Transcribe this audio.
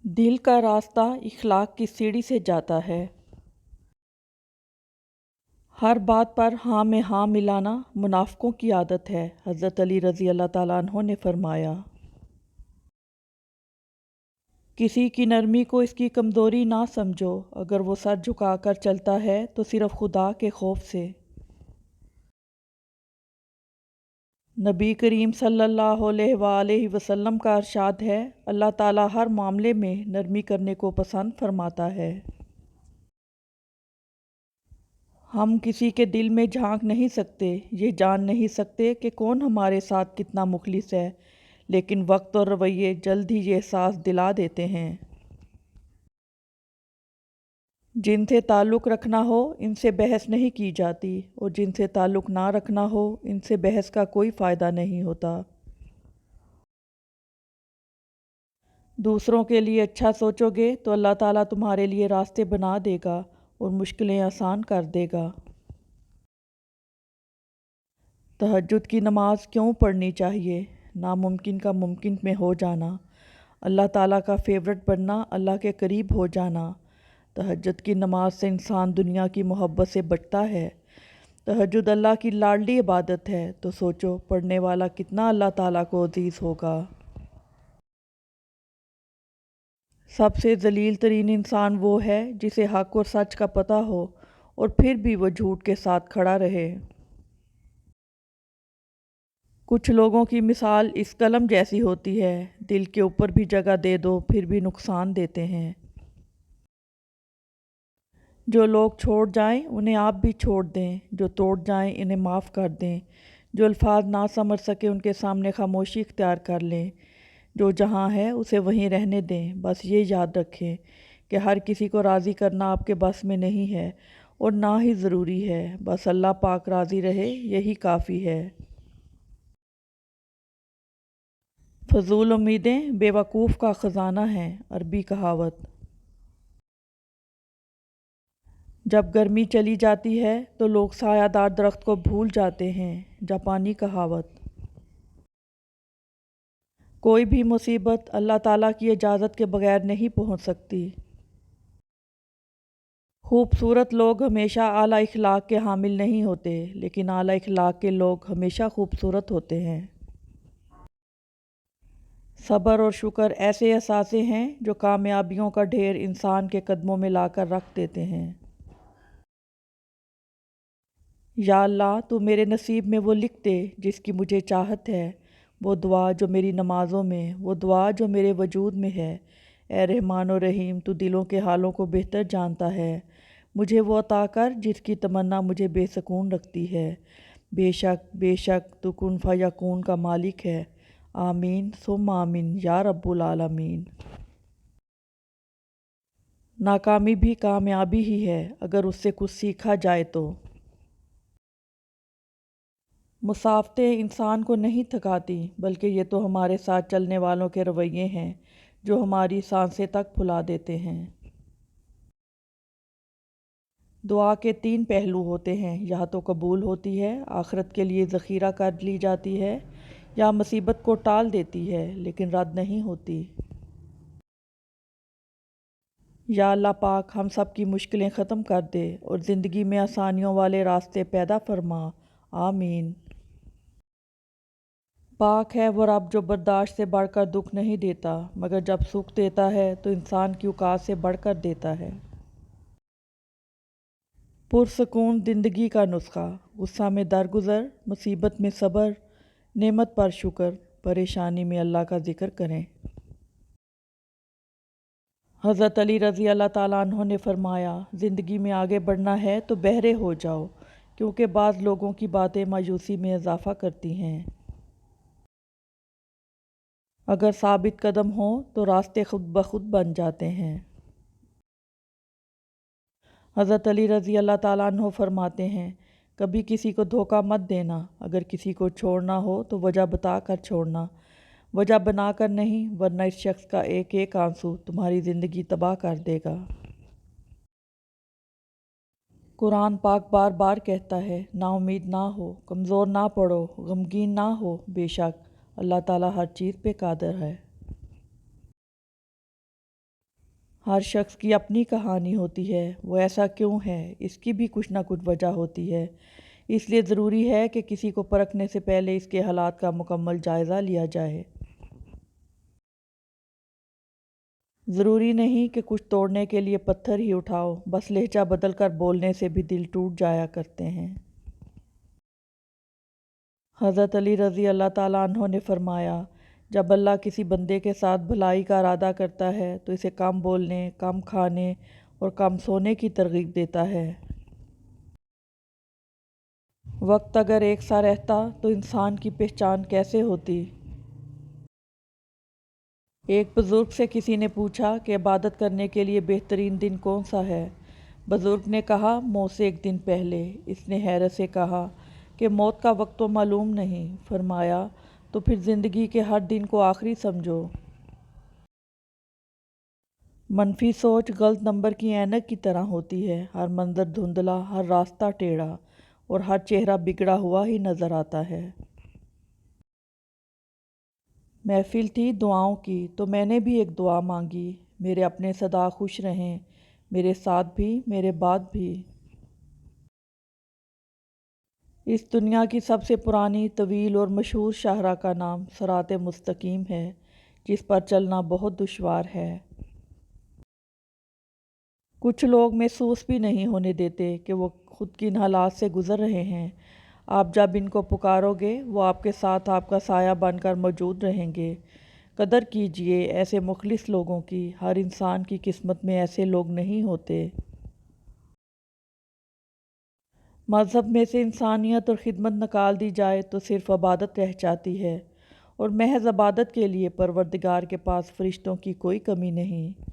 दिल का रास्ता इखलाक की सीढ़ी से जाता है। हर बात पर हाँ में हाँ मिलाना मुनाफ़िकों की आदत है। हज़रत अली रज़ी अल्लाह ताला अन्हो ने फरमाया, किसी की नरमी को इसकी कमज़ोरी ना समझो। अगर वो सर झुकाकर चलता है तो सिर्फ़ खुदा के खौफ से। नबी करीम सल्लल्लाहु अलैहि वसल्लम का इरशाद है, अल्लाह ताला हर मामले में नरमी करने को पसंद फरमाता है। हम किसी के दिल में झांक नहीं सकते, ये जान नहीं सकते कि कौन हमारे साथ कितना मुखलिस है, लेकिन वक्त और रवैये जल्द ही ये एहसास दिला देते हैं। जिनसे ताल्लुक़ रखना हो इनसे बहस नहीं की जाती, और जिनसे ताल्लुक़ ना रखना हो इनसे बहस का कोई फ़ायदा नहीं होता। दूसरों के लिए अच्छा सोचोगे तो अल्लाह ताला तुम्हारे लिए रास्ते बना देगा और मुश्किलें आसान कर देगा। तहज्जुद की नमाज़ क्यों पढ़नी चाहिए? नामुमकिन का मुमकिन में हो जाना, अल्लाह ताला का फ़ेवरेट बनना, अल्लाह के करीब हो जाना। तहज्जुद की नमाज से इंसान दुनिया की मोहब्बत से बचता है। तहज्जुद अल्लाह की लाडली इबादत है, तो सोचो पढ़ने वाला कितना अल्लाह ताला को अजीज़ होगा। सबसे ज़लील तरीन इंसान वो है जिसे हक़ और सच का पता हो और फिर भी वो झूठ के साथ खड़ा रहे। कुछ लोगों की मिसाल इस कलम जैसी होती है, दिल के ऊपर भी जगह दे दो फिर भी नुकसान देते हैं। जो लोग छोड़ जाएं उन्हें आप भी छोड़ दें, जो तोड़ जाएं इन्हें माफ़ कर दें। जो अल्फाज ना समझ सके उनके सामने खामोशी इख्तियार कर लें। जो जहाँ है उसे वहीं रहने दें। बस ये याद रखें कि हर किसी को राज़ी करना आपके बस में नहीं है और ना ही ज़रूरी है। बस अल्लाह पाक राज़ी रहे, यही काफ़ी है। फजूल उम्मीदें बेवकूफ़ का ख़जाना है। अरबी कहावत। जब गर्मी चली जाती है तो लोग सायादार दरख्त को भूल जाते हैं। जापानी कहावत। कोई भी मुसीबत अल्लाह ताला की इजाज़त के बगैर नहीं पहुंच सकती। खूबसूरत लोग हमेशा आला इखलाक के हामिल नहीं होते, लेकिन आला इखलाक के लोग हमेशा खूबसूरत होते हैं। सब्र और शुक्र ऐसे एहसासे हैं जो कामयाबियों का ढेर इंसान के कदमों में लाकर रख देते हैं। या अल्लाह, तू मेरे नसीब में वो लिख दे जिसकी मुझे चाहत है, वो दुआ जो मेरी नमाज़ों में, वो दुआ जो मेरे वजूद में है। ए रहमान और रहीम, तू दिलों के हालों को बेहतर जानता है। मुझे वो अता कर जिसकी तमन्ना मुझे बेसकून रखती है। बेशक बेशक तू कुन फ़यकून का मालिक है। आमीन सुम्मा आमीन या रब्बुल आलमीन। नाकामी भी कामयाबी ही है अगर उससे कुछ सीखा जाए तो। मुसाफ़तें इंसान को नहीं थकाती, बल्कि ये तो हमारे साथ चलने वालों के रवैये हैं जो हमारी सांसें तक फुला देते हैं। दुआ के तीन पहलू होते हैं, या तो कबूल होती है, आखिरत के लिए ज़ख़ीरा कर ली जाती है, या मुसीबत को टाल देती है लेकिन रद्द नहीं होती। या अल्लाह पाक हम सब की मुश्किलें ख़त्म कर दे और ज़िंदगी में आसानियों वाले रास्ते पैदा फरमा। आमीन। पाक है वो रब जो बर्दाश्त से बढ़कर दुख नहीं देता, मगर जब सुख देता है तो इंसान की औकात से बढ़कर देता है। पुरसकून ज़िंदगी का नुस्खा। गुस्सा में दरगुजर, मुसीबत में सब्र, नेमत पर शुक्र, परेशानी में अल्लाह का ज़िक्र करें। हज़रत अली रज़ी अल्लाह ताला अन्हो ने फरमाया, ज़िंदगी में आगे बढ़ना है तो बहरे हो जाओ, क्योंकि बाज़ लोगों की बातें मायूसी में इजाफ़ा करती हैं। अगर साबित कदम हो तो रास्ते खुद ब खुद बन जाते हैं। हज़रत अली रज़ी अल्लाह ताला अन्हो फरमाते हैं, कभी किसी को धोखा मत देना। अगर किसी को छोड़ना हो तो वजह बता कर छोड़ना, वजह बनाकर नहीं, वरना इस शख्स का एक एक आंसू तुम्हारी ज़िंदगी तबाह कर देगा। कुरान पाक बार बार कहता है, नाउम्मीद ना हो, कमज़ोर ना पड़ो, गमगीन ना हो, बेशक अल्लाह ताला हर चीज़ पे कादिर है। ہر شخص کی اپنی کہانی ہوتی ہے، وہ ایسا کیوں ہے، اس کی بھی کچھ نہ کچھ وجہ ہوتی ہے۔ اس لیے ضروری ہے کہ کسی کو پرکھنے سے پہلے اس کے حالات کا مکمل جائزہ لیا جائے۔ ضروری نہیں کہ کچھ توڑنے کے لیے پتھر ہی اٹھاؤ، بس لہجہ بدل کر بولنے سے بھی دل ٹوٹ جایا کرتے ہیں۔ حضرت علی رضی اللہ تعالیٰ عنہ نے فرمایا، جب اللہ کسی بندے کے ساتھ بھلائی کا ارادہ کرتا ہے تو اسے کم بولنے، کم کھانے اور کم سونے کی ترغیب دیتا ہے۔ وقت اگر ایک سا رہتا تو انسان کی پہچان کیسے ہوتی؟ ایک بزرگ سے کسی نے پوچھا کہ عبادت کرنے کے لیے بہترین دن کون سا ہے؟ بزرگ نے کہا، موت سے ایک دن پہلے۔ اس نے حیرت سے کہا کہ موت کا وقت تو معلوم نہیں۔ فرمایا، تو پھر زندگی کے ہر دن کو آخری سمجھو۔ منفی سوچ غلط نمبر کی اینک کی طرح ہوتی ہے، ہر منظر دھندلا، ہر راستہ ٹیڑھا اور ہر چہرہ بگڑا ہوا ہی نظر آتا ہے۔ محفل تھی دعاؤں کی تو میں نے بھی ایک دعا مانگی، میرے اپنے صدا خوش رہیں، میرے ساتھ بھی میرے بعد بھی۔ اس دنیا کی سب سے پرانی، طویل اور مشہور شاہراہ کا نام صراط مستقیم ہے، جس پر چلنا بہت دشوار ہے۔ کچھ لوگ محسوس بھی نہیں ہونے دیتے کہ وہ خود کی ان حالات سے گزر رہے ہیں۔ آپ جب ان کو پکارو گے، وہ آپ کے ساتھ آپ کا سایہ بن کر موجود رہیں گے۔ قدر کیجئے ایسے مخلص لوگوں کی، ہر انسان کی قسمت میں ایسے لوگ نہیں ہوتے۔ مذہب میں سے انسانیت اور خدمت نکال دی جائے تو صرف عبادت رہ جاتی ہے، اور محض عبادت کے لیے پروردگار کے پاس فرشتوں کی کوئی کمی نہیں۔